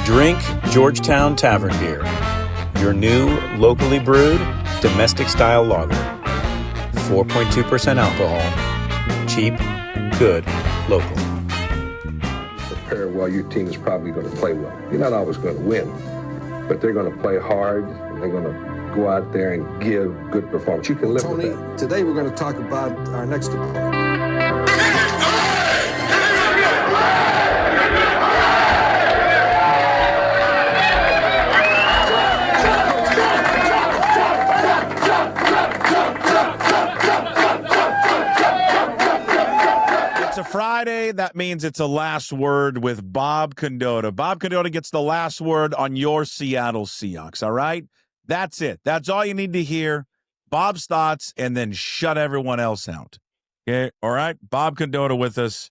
Drink Georgetown Tavern Beer, your new locally brewed domestic-style lager. 4.2% alcohol. Cheap, good, local. Prepare well, your team is probably going to play well. You're not always going to win, but they're going to play hard, and they're going to go out there and give good performance. You can live Tony, with that. today we're going to talk about our next opponent. It's a Friday. That means it's a last word with Bob Condotta. Bob Condotta gets the last word on your Seattle Seahawks, all right? That's it. That's all you need to hear. Bob's thoughts, and then shut everyone else out. Okay, all right? Bob Condotta with us.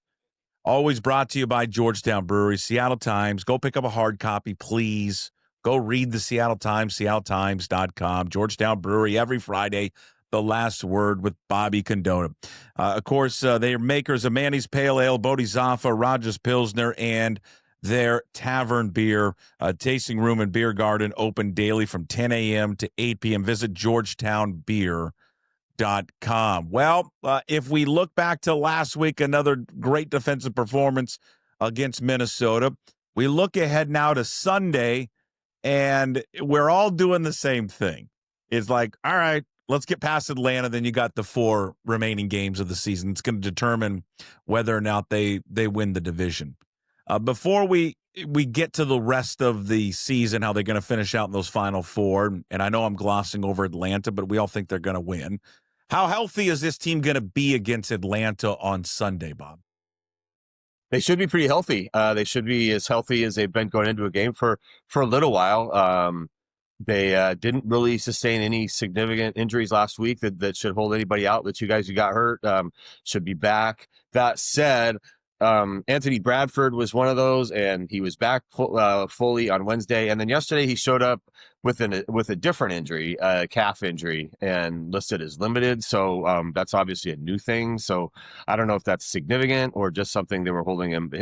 Always brought to you by Georgetown Brewery, Seattle Times. Go pick up a hard copy, please. Go read the Seattle Times, seattlettimes.com. Georgetown Brewery every Friday. The last word with Bobby Condotta. Of course, they are makers of Manny's Pale Ale, Bodhisattva, Rogers Pilsner, and their tavern beer. Tasting room and beer garden open daily from 10 a.m. to 8 p.m. Visit georgetownbeer.com. Well, if we look back to last week, another great defensive performance against Minnesota. We look ahead now to Sunday, and we're all doing the same thing. It's like, all right, let's get past Atlanta. Then you got the 4 remaining games of the season. It's going to determine whether or not they win the division. Before we get to the rest of the season, how they're going to finish out in those final 4, and I know I'm glossing over Atlanta, but we all think they're going to win. How healthy is this team going to be against Atlanta on Sunday, Bob? They should be pretty healthy. They should be as healthy as they've been going into a game for a little while. They didn't really sustain any significant injuries last week that should hold anybody out. The 2 guys who got hurt should be back. That said, Anthony Bradford was one of those, and he was back fully on Wednesday. And then yesterday he showed up with a different injury, a calf injury, and listed as limited. So that's obviously a new thing. So I don't know if that's significant or just something they were holding him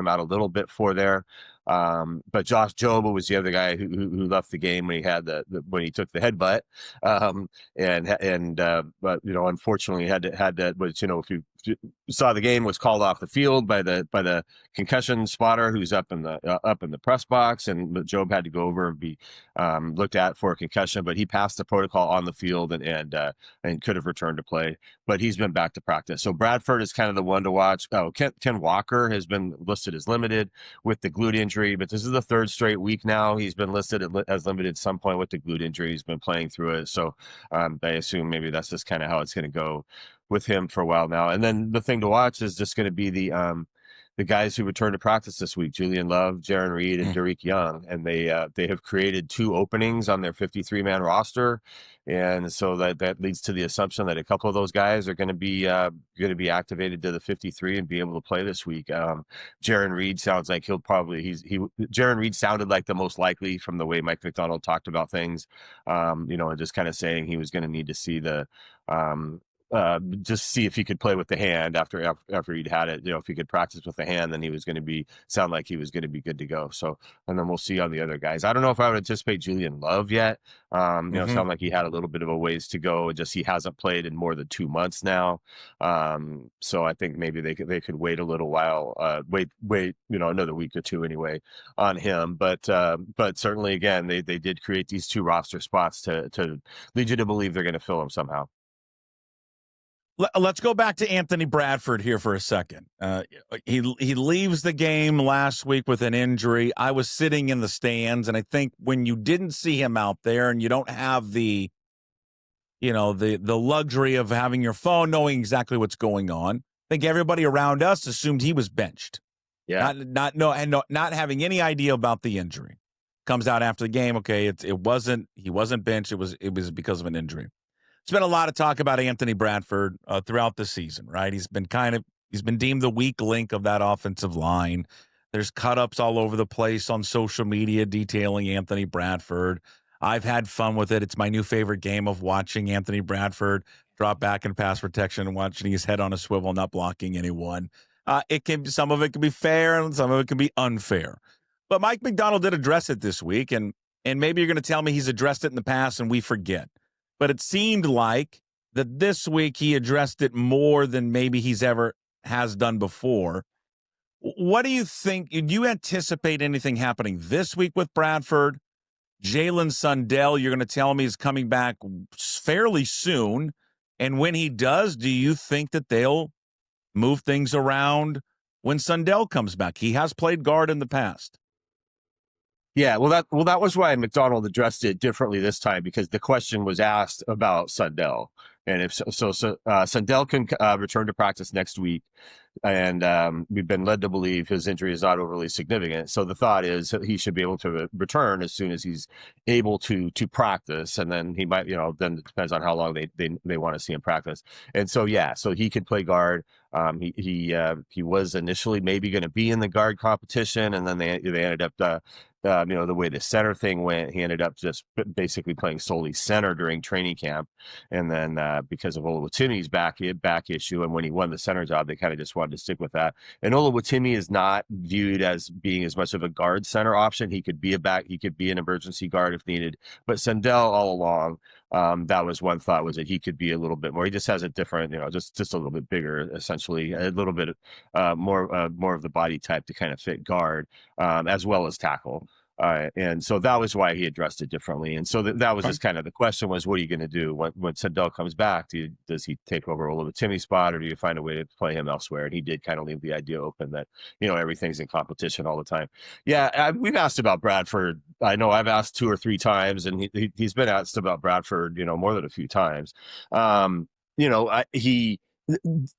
out a little bit for there. But Josh Joba was the other guy who left the game when he had when he took the headbutt. But unfortunately had to, but if you saw the game, was called off the field by the concussion spotter who's up in the press box, and Job had to go over and be looked at for a concussion, but he passed the protocol on the field and could have returned to play, but he's been back to practice. So Bradford is kind of the one to watch. Ken Walker has been listed as limited with the glute injury, but this is the 3rd straight week now he's been listed as limited at some point with the glute injury. He's been playing through it, so I assume maybe that's just kind of how it's going to go with him for a while now. And then the thing to watch is just going to be the guys who return to practice this week: Julian Love, Jaron Reed, and Derek Young, and they have created 2 openings on their 53-man roster, and so that leads to the assumption that a couple of those guys are going to be activated to the 53 and be able to play this week. Jaron Reed sounds like Jaron Reed sounded like the most likely from the way Mike McDonald talked about things, and just kind of saying he was going to need to see the. Just see if he could play with the hand after he'd had it. If he could practice with the hand, then he was going to sound like he was going to be good to go. So, and then we'll see on the other guys. I don't know if I would anticipate Julian Love yet. Sound like he had a little bit of a ways to go. He hasn't played in more than 2 months now. So I think maybe they could wait a little while, wait, another week or 2 anyway on him. But certainly again, they did create these 2 roster spots to lead you to believe they're going to fill them somehow. Let's go back to Anthony Bradford here for a second. He leaves the game last week with an injury. I was sitting in the stands, and I think when you didn't see him out there and you don't have the luxury of having your phone knowing exactly what's going on, I think everybody around us assumed he was benched. Yeah. Not having any idea about the injury. Comes out after the game, okay, he wasn't benched. It was because of an injury. There's been a lot of talk about Anthony Bradford throughout the season, right? He's been deemed the weak link of that offensive line. There's cut-ups all over the place on social media detailing Anthony Bradford. I've had fun with it. It's my new favorite game of watching Anthony Bradford drop back in pass protection and watching his head on a swivel, not blocking anyone. Some of it can be fair and some of it can be unfair. But Mike McDonald did address it this week, and maybe you're going to tell me he's addressed it in the past and we forget. But it seemed like that this week he addressed it more than maybe he's ever has done before. What do you think? Do you anticipate anything happening this week with Bradford? Jaylen Sundell, you're going to tell me, is coming back fairly soon. And when he does, do you think that they'll move things around when Sundell comes back? He has played guard in the past. Yeah, well, that was why McDonald addressed it differently this time, because the question was asked about Sundell, and if Sundell can return to practice next week, and we've been led to believe his injury is not overly significant. So the thought is that he should be able to return as soon as he's able to practice, and then he might, then it depends on how long they want to see him practice. And so so he could play guard. He was initially maybe going to be in the guard competition, and then they ended up. The way the center thing went, he ended up just basically playing solely center during training camp. And then because of Oluwatimi's back issue, and when he won the center job, they kind of just wanted to stick with that. And Oluwatimi is not viewed as being as much of a guard center option. He could be he could be an emergency guard if needed. But Sundell all along, that was one thought, was that he could be a little bit more. He just has a different, just a little bit bigger, essentially, a little bit more of the body type to kind of fit guard, as well as tackle. And so that was why he addressed it differently. And so that was just kind of the question was, what are you going to do when Sundell comes back? Does he take over Oluwatimi's spot, or do you find a way to play him elsewhere? And he did kind of leave the idea open that, everything's in competition all the time. Yeah, we've asked about Bradford. I know I've asked 2 or 3 times, and he's been asked about Bradford, more than a few times.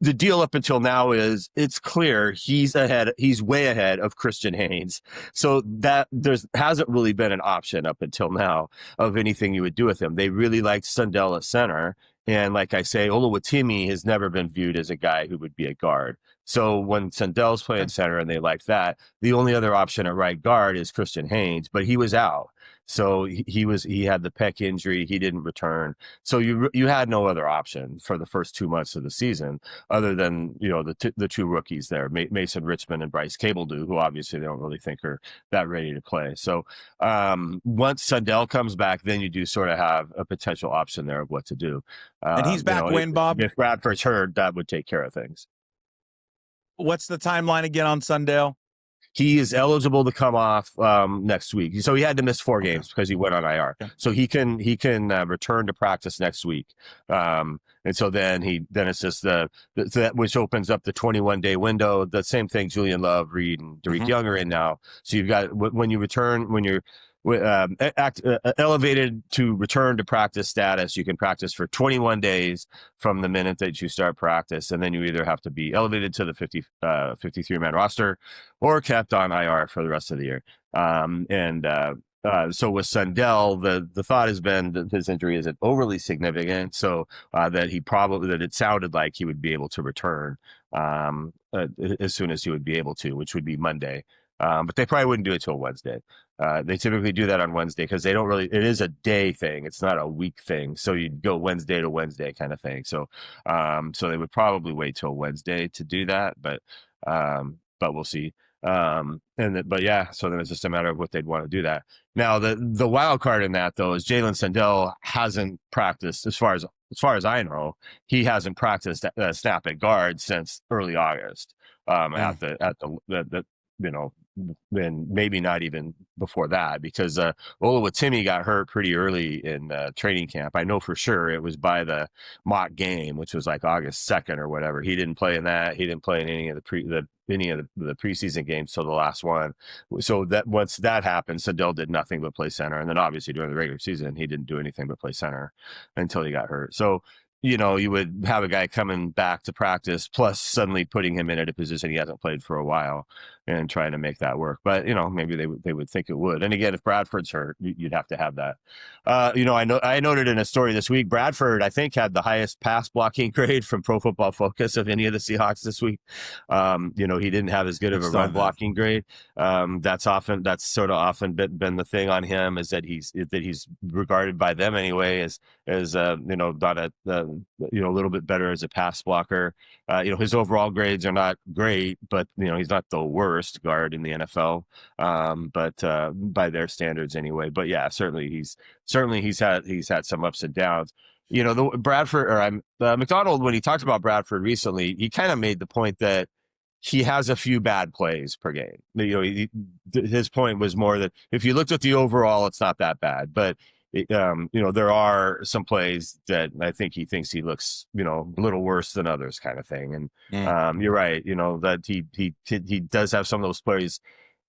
The deal up until now is it's clear he's way ahead of Christian Haynes. So that hasn't really been an option up until now of anything you would do with him. They really liked Sundell at center. And like I say, Oluwatimi has never been viewed as a guy who would be a guard. So when Sundell's playing center and they like that, the only other option at right guard is Christian Haynes, but he was out. So he had the pec injury. He didn't return. So you had no other option for the first 2 months of the season other than, the 2 rookies there, Mason Richmond and Bryce Cabledew, who obviously they don't really think are that ready to play. So once Sundell comes back, then you do sort of have a potential option there of what to do. And he's back when, Bob? If Bradford's hurt, that would take care of things. What's the timeline again on Sundell? He is eligible to come off next week. So he had to miss 4 games because he went on IR. Okay. So he can return to practice next week. And so then it's just that which opens up the 21-day window. The same thing Julian Love, Reed, and Derek Young are in now. So you've got when you're elevated to return to practice status, you can practice for 21 days from the minute that you start practice, and then you either have to be elevated to the 53-man roster or kept on IR for the rest of the year. So with Sundell, the thought has been that his injury isn't overly significant, so that it sounded like he would be able to return as soon as he would be able to, which would be Monday. But they probably wouldn't do it till Wednesday. They typically do that on Wednesday because they don't really, it is a day thing. It's not a week thing. So you'd go Wednesday to Wednesday kind of thing. So, so they would probably wait till Wednesday to do that, but we'll see. So then it's just a matter of what they'd want to do that. Now, the wild card in that though is Jaylen Sundell hasn't practiced, as far as I know, he hasn't practiced snap at guard since early August. And maybe not even before that, because Oluwatimi got hurt pretty early in training camp. I know for sure it was by the mock game, which was like August 2nd or whatever. He didn't play in that. He didn't play in any of the preseason games till the last one. So that once that happened, Sundell did nothing but play center, and then obviously during the regular season he didn't do anything but play center until he got hurt. So you would have a guy coming back to practice, plus suddenly putting him in at a position he hasn't played for a while, and trying to make that work. But maybe they would think it would. And again, if Bradford's hurt, you'd have to have that. I noted in a story this week, Bradford I think had the highest pass blocking grade from Pro Football Focus of any of the Seahawks this week. He didn't have as good of a run blocking grade. That's sort of often been the thing on him, is that he's regarded by them anyway as not a little bit better as a pass blocker. His overall grades are not great, but he's not the worst. worst guard in the NFL, but by their standards anyway. But yeah, certainly he's had some ups and downs. You know, the Bradford or McDonald, when he talked about Bradford recently, he kind of made the point that he has a few bad plays per game. You know, his point was more that if you looked at the overall, it's not that bad, but you know, there are some plays that I think he thinks he looks, you know, a little worse than others, kind of thing. And you're right, you know, that he does have some of those plays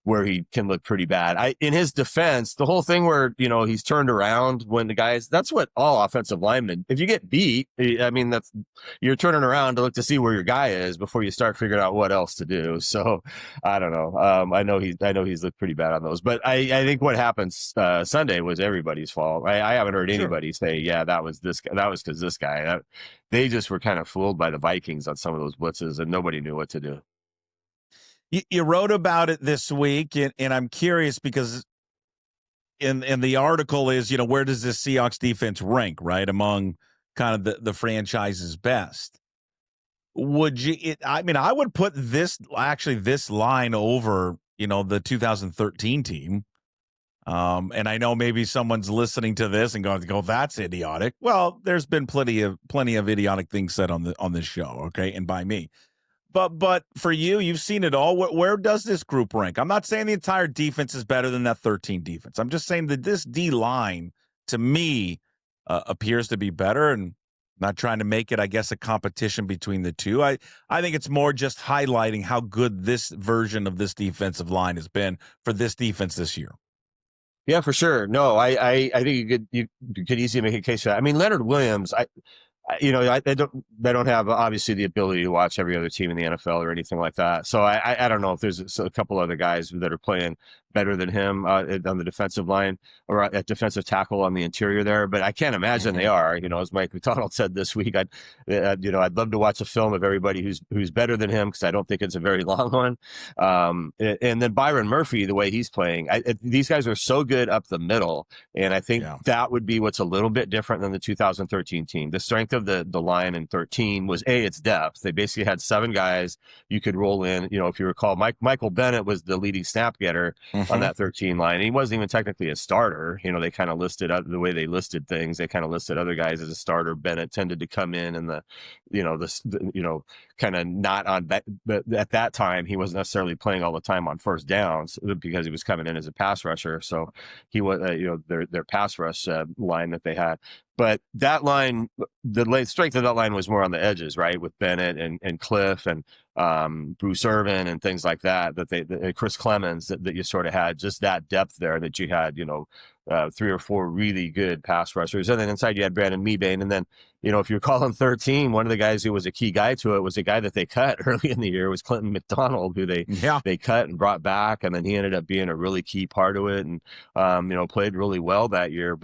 where he can look pretty bad. In his defense, the whole thing where, you know, he's turned around when the guys, that's what all offensive linemen, if you get beat, I mean, you're turning around to look to see where your guy is before you start figuring out what else to do. So I don't know. I know he's looked pretty bad on those, but I think what happened Sunday was everybody's fault. I haven't heard anybody say, yeah, that was this guy. That was because this guy, they just were kind of fooled by the Vikings on some of those blitzes and nobody knew what to do. You wrote about it this week, and I'm curious because in the article is, you know, where does this Seahawks defense rank, right, among kind of the franchise's best? Would you? I mean, I would put this line over, you know, the 2013 team. And I know maybe someone's listening to this and going, that's idiotic. Well, there's been plenty of idiotic things said on this show, okay, and by me. But for you, you've seen it all. Where does this group rank? I'm not saying the entire defense is better than that 13 defense. I'm just saying that this D line, to me, appears to be better, and not trying to make it, I guess, a competition between the two. I think it's more just highlighting how good this version of this defensive line has been for this defense this year. Yeah, for sure. No, I think you could easily make a case for that. I mean, Leonard Williams, I don't have obviously the ability to watch every other team in the NFL or anything like that. So I don't know if there's a couple other guys that are playing better than him on the defensive line or at defensive tackle on the interior there, but I can't imagine they are. You know, as Mike McDonald said this week, I'd love to watch a film of everybody who's better than him because I don't think it's a very long one. And then Byron Murphy, the way he's playing, these guys are so good up the middle, and I think that would be what's a little bit different than the 2013 team. The strength of the line in 13 was its depth. They basically had 7 guys you could roll in. You know, if you recall, Michael Bennett was the leading snap getter on that 13 line. He wasn't even technically a starter. You know, they kind of listed the way they listed things. They kind of listed other guys as a starter. Bennett tended to come in and kind of not on that. But at that time, he wasn't necessarily playing all the time on first downs because he was coming in as a pass rusher. So he was, their pass rush line that they had. But that line, the strength of that line was more on the edges, right? With Bennett and Cliff and Bruce Irvin and things like that Chris Clemens, that you sort of had just that depth there that you had, 3 or 4 really good pass rushers. And then inside you had Brandon Mebane. And then, if you're calling 13, one of the guys who was a key guy to it was a guy that they cut early in the year was Clinton McDonald, who they cut and brought back. And then he ended up being a really key part of it and, played really well that year.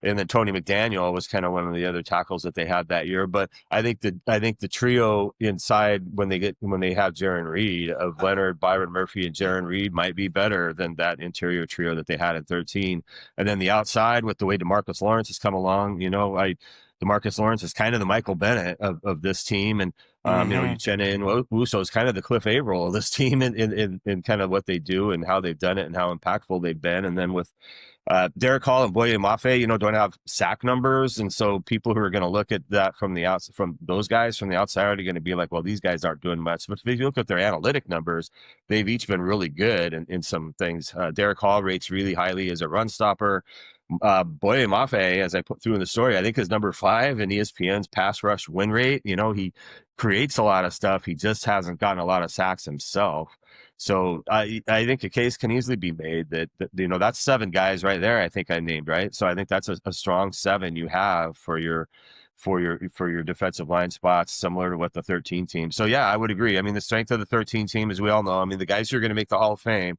And then Tony McDaniel was kind of one of the other tackles that they had that year. But I think the trio inside when they have Jaron Reed of Leonard, Byron Murphy, and Jaron Reed might be better than that interior trio that they had at 13. And then the outside with the way DeMarcus Lawrence has come along, DeMarcus Lawrence is kind of the Michael Bennett of this team. And, Uchenna Nwosu is kind of the Cliff Averill of this team in kind of what they do and how they've done it and how impactful they've been. And then with Derek Hall and Boye Mafe, don't have sack numbers. And so people who are going to look at that from those guys from the outside are going to be like, well, these guys aren't doing much. But if you look at their analytic numbers, they've each been really good in some things. Derek Hall rates really highly as a run stopper. Boye Mafe, as I put through in the story, I think is number 5 in ESPN's pass rush win rate. He creates a lot of stuff. He just hasn't gotten a lot of sacks himself. So I think a case can easily be made that that's 7 guys right there. I think I named right. So I think that's a strong 7 you have for your defensive line spots, similar to what the 13 team. So yeah, I would agree. I mean, the strength of the 13 team, as we all know, I mean, the guys who are going to make the Hall of Fame,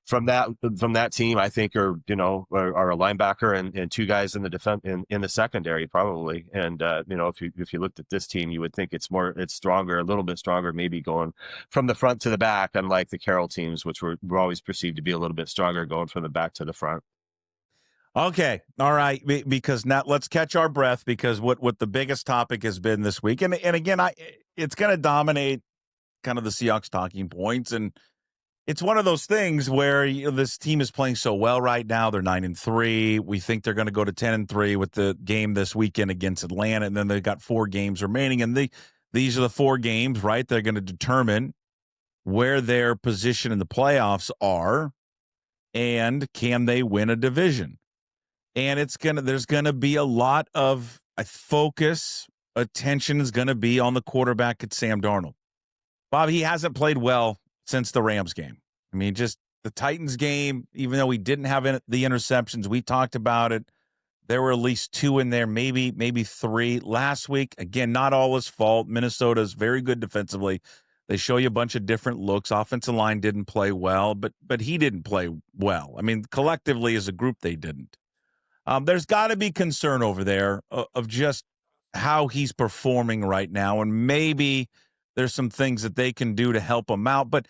from that team, I think are a linebacker and 2 guys in the defense in the secondary probably. And if you looked at this team, you would think it's stronger, a little bit stronger, maybe going from the front to the back, unlike the Carroll teams, which were always perceived to be a little bit stronger going from the back to the front. Okay. All right. Because now let's catch our breath, because what the biggest topic has been this week. And again, it's going to dominate kind of the Seahawks talking points. And It's one of those things where this team is playing so well right now. They're 9-3. We think they're going to go to 10-3 with the game this weekend against Atlanta, and then they've got 4 games remaining. And these are the 4 games, right? They're going to determine where their position in the playoffs are, and can they win a division? And there's going to be a lot of focus. Attention is going to be on the quarterback at Sam Darnold. Bob, he hasn't played well since the Rams game. I mean, just the Titans game, even though he didn't have the interceptions, we talked about it. There were at least 2 in there, maybe 3. Last week, again, not all his fault. Minnesota's very good defensively. They show you a bunch of different looks. Offensive line didn't play well, but he didn't play well. I mean, collectively as a group, they didn't. There's got to be concern over there of just how he's performing right now, and maybe there's some things that they can do to help him out. But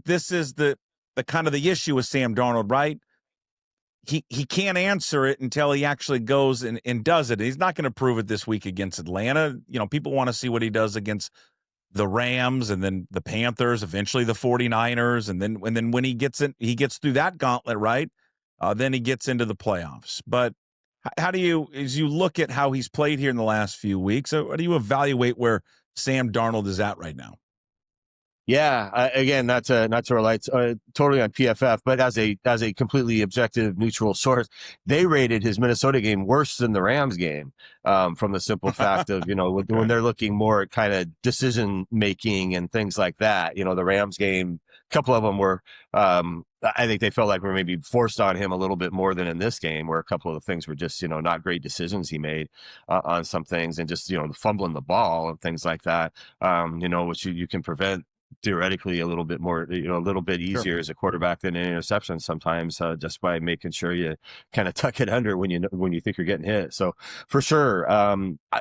this is the kind of the issue with Sam Darnold, right? He can't answer it until he actually goes and does it. He's not going to prove it this week against Atlanta. People want to see what he does against the Rams and then the Panthers, eventually the 49ers. And then when he gets through that gauntlet, right? Then he gets into the playoffs. But how do you, as you look at how he's played here in the last few weeks, how do you evaluate where Sam Darnold is at right now? Yeah, again, not to rely totally on PFF, but as a completely objective, neutral source, they rated his Minnesota game worse than the Rams game, from the simple fact of when they're looking more at kind of decision making and things like that. The Rams game, a couple of them were, I think they felt like were maybe forced on him a little bit more than in this game, where a couple of the things were just not great decisions he made on some things, and just fumbling the ball and things like that, which you can prevent theoretically a little bit more, a little bit easier Sure. as a quarterback than an interception sometimes, just by making sure you kind of tuck it under when you think you're getting hit. So for sure,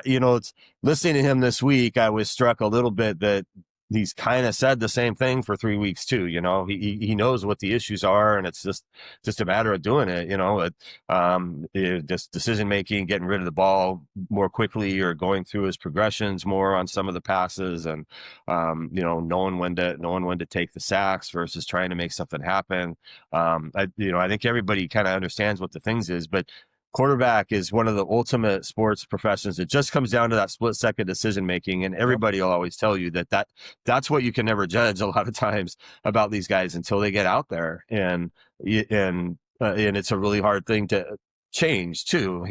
it's listening to him this week, I was struck a little bit that he's kind of said the same thing for 3 weeks too. He knows what the issues are, and it's just a matter of doing it. Just decision making, getting rid of the ball more quickly, or going through his progressions more on some of the passes, and knowing when to take the sacks versus trying to make something happen. I think everybody kind of understands what the things is, but quarterback is one of the ultimate sports professions. It just comes down to that split-second decision-making, and everybody will always tell you that's what you can never judge a lot of times about these guys until they get out there, and it's a really hard thing to change too.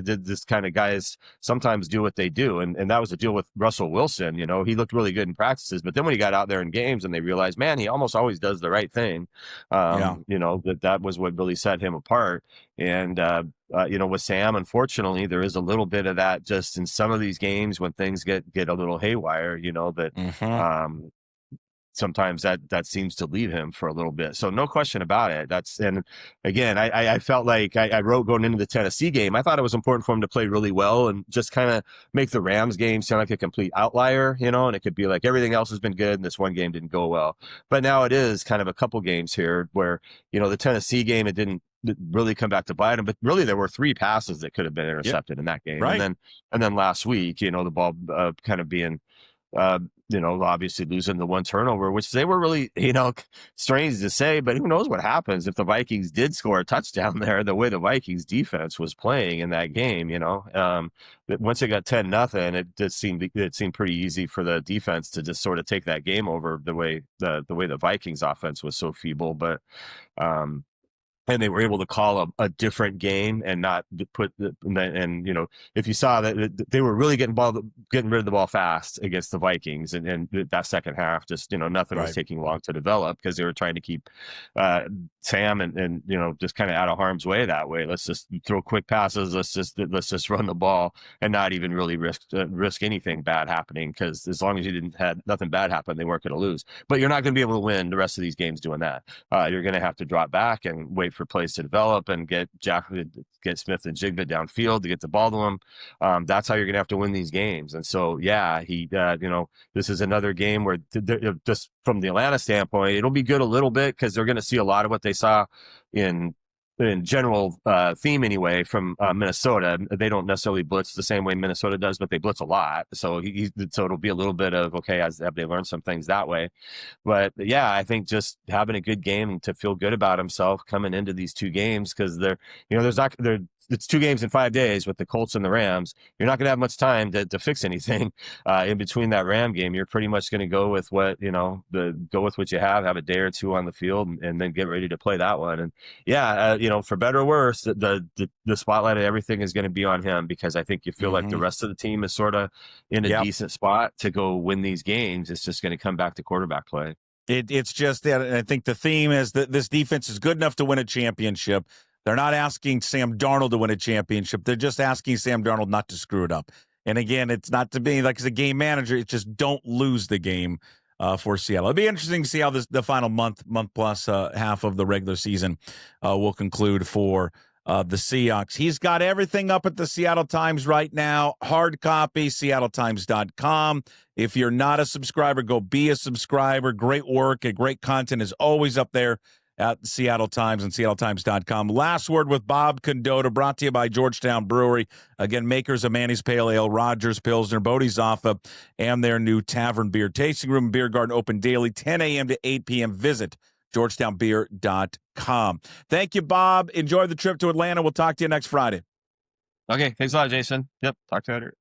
This kind of guys sometimes do what they do, and that was the deal with Russell Wilson. He looked really good in practices, but then when he got out there in games and they realized, man, he almost always does the right thing. That was what really set him apart. And with Sam, unfortunately, there is a little bit of that just in some of these games when things get a little haywire, that sometimes that seems to leave him for a little bit. So no question about it. And again, I felt like I wrote going into the Tennessee game, I thought it was important for him to play really well and just kind of make the Rams game sound like a complete outlier, and it could be like everything else has been good and this one game didn't go well. But now it is kind of a couple games here where, the Tennessee game, it didn't really come back to bite him, but really there were 3 passes that could have been intercepted in that game. Right. And then last week, the ball kind of being, obviously losing the 1 turnover, which they were really, strange to say, but who knows what happens if the Vikings did score a touchdown there, the way the Vikings defense was playing in that game, but once it got 10-0, it seemed pretty easy for the defense to just sort of take that game over the way the Vikings offense was so feeble. But, and they were able to call a different game and not put if you saw that they were really getting rid of the ball fast against the Vikings, and that second half, just nothing was taking long to develop because they were trying to keep Sam and just kind of out of harm's way that way. Let's just throw quick passes. Let's just run the ball and not even really risk anything bad happening, because as long as you didn't have nothing bad happen, they weren't going to lose. But you're not going to be able to win the rest of these games doing that. You're going to have to drop back and wait for plays to develop and get Smith and Jigba downfield to get the ball to him. That's how you're going to have to win these games. And so, this is another game where just from the Atlanta standpoint, it'll be good a little bit because they're going to see a lot of what they saw in in general theme anyway from Minnesota. They don't necessarily blitz the same way Minnesota does, but they blitz a lot. So so it'll be a little bit of, okay, have they learned some things that way? But yeah, I think just having a good game to feel good about himself coming into these two games, because it's 2 games in 5 days with the Colts and the Rams. You're not going to have much time to fix anything in between that Ram game. You're pretty much going to go with what you have a day or two on the field, and then get ready to play that one. And yeah, for better or worse, the spotlight of everything is going to be on him, because I think you feel like the rest of the team is sort of in a decent spot to go win these games. It's just going to come back to quarterback play. It's just that I think the theme is that this defense is good enough to win a championship. They're not asking Sam Darnold to win a championship. They're just asking Sam Darnold not to screw it up. And again, it's not to be like as a game manager. It's just don't lose the game for Seattle. It'll be interesting to see how the final month plus half of the regular season will conclude for the Seahawks. He's got everything up at the Seattle Times right now. Hard copy, seattletimes.com. If you're not a subscriber, go be a subscriber. Great work and great content is always up there at Seattle Times and seattletimes.com. Last Word with Bob Condotta, brought to you by Georgetown Brewery. Again, makers of Manny's Pale Ale, Rogers Pilsner, Bodhisattva, and their new Tavern Beer Tasting Room and Beer Garden, open daily, 10 a.m. to 8 p.m. Visit georgetownbeer.com. Thank you, Bob. Enjoy the trip to Atlanta. We'll talk to you next Friday. Okay, thanks a lot, Jason. Yep, talk to you later.